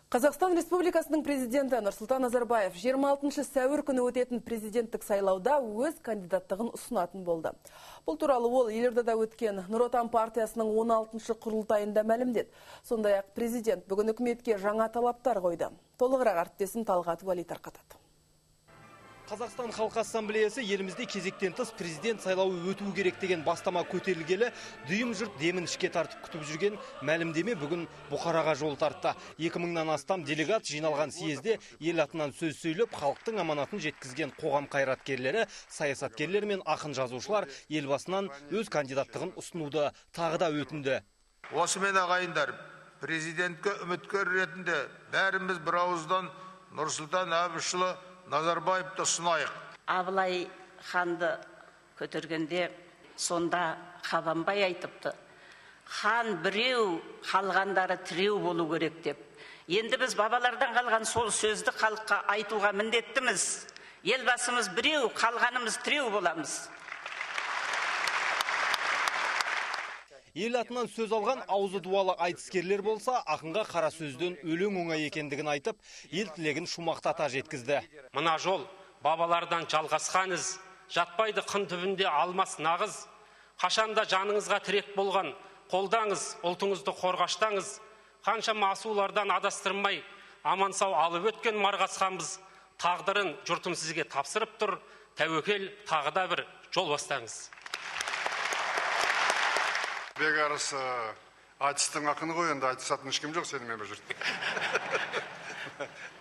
Қазақстан Республикасының президенті Нұрсұлтан Назарбаев 26 сәуір күні өтетін президенттік сайлауда өз кандидаттығын ұсынатын болды. Бұл туралы ол елордада өткен Нұр Отан партиясының 16-шы құрылтайында мәлімдеді. Сондай-ақ президент бүгін үкіметке жаңа талаптар қойды. Толығырақ әріптесім Талғат Уәли тарқатады. Қазақстан Халқы Ассамблеясы елімізде кезектен тыс президент сайлауы өтуі керек деген бастама көтерілгелі, дүйім жұрт демін ішке тартып күтіп жүрген мәлімдеме бүгін Бұқараға жол тартты. 2000-нан астам делегат жиналған съезде ел атынан сөз сөйлеп, халықтың аманатын жеткізген қоғам қайраткерлері, саясаткерлер мен ақын жазушылар елбасынан өз кандидаттығын ұсынуды тағы да өтінді. Осымен ағайындар, президентке үміткер ретінде бәріміз бір ауыздан Нұрсұлтан Әбішұлы Назарбаевты ұсынайық. Абылай ханды көтергенде сонда Қабанбай айтыпты: хан біреу, қалғандары тіреу болу керек деп. Енді біз бабалардан қалған сол сөзді халыққа айтуға міндеттіміз. Елбасымыз біреу, қалғанымыз тіреу боламыз. Ел атынан сөз алған аузы дуалы айтыскерлер болса, ақынға қара сөзден өлең оңай екендігін айтып, ел тілегін шумақтата жеткізді. Мына жол бабалардан жалғасқан із, жатпайды қын түбінде алмас нағыз. Қашанда жаныңызға тірек болған, қолдаңыз, ұлтыңызды қорғаштаңыз. Қаншама асулардан адастырмай, аман сау алып өткен марғасқанбыз. Тағдырын жұртым сізге тапсырып тұр, тәуекел тағы да бір жол бастаңыз. Бегарыс айтыстың ақыны ғой, енді айтысатын ешкім жоқ сенімен бір жұрт.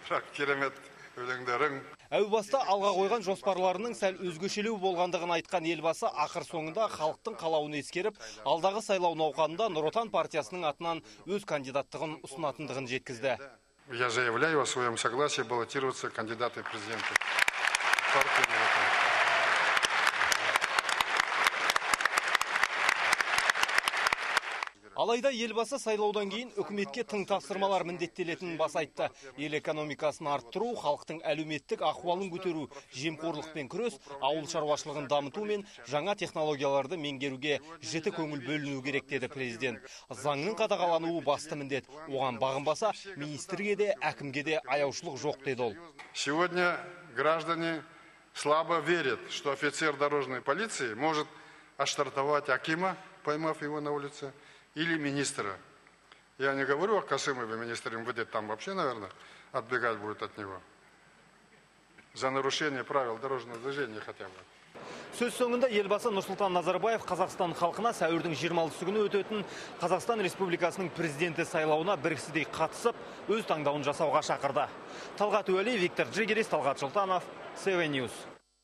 Бірақ керемет өлеңдерің. Әу баста алға қойған жоспарларының сәл өзгешелеу болғандығын айтқан елбасы ақыр соңында халықтың қалауын ескеріп, алдағы сайлау науқанында Нұр Отан партиясының атынан өз кандидаттығын ұсынатындығын жеткізді. Я заявляю о своем согласии баллотироваться кандидаты в президенты партии Нұр Отан. Алайда елбасы сайлаудан кейін үкіметке тың тапсырмалар міндеттелетінін баса айтты. Ел экономикасын арттыру, халықтың әлеуметтік ахуалын көтеру, жемқорлықпен күрес, ауыл шаруашылығын дамыту мен жаңа технологияларды меңгеруге жіті көңіл бөліну керек деді президент. Заңның қадағалануы басты міндет. Оған бағынбаса, министрге де, әкімге де аяушылық жоқ деді ол. Сегодня граждане слабо верят, что офицер дорожной полиции может оштрафовать акима, поймав его на улице, или министра. Я не говорю о Касымове, министр МВД, там вообще, наверное, отбегать будет от него. За нарушение правил дорожного движения хотя бы. Сөз соңында елбасы Нұрсұлтан Назарбаев Қазақстан халқына сәуірдің 26 күні өтетін Қазақстан Республикасының президенті сайлауына біріксідей қатысып, өз таңдауын жасауға шақырды. Талғат Уәли, Виктор Джигерис, Талғат Жылтанов, СВ Ньюс.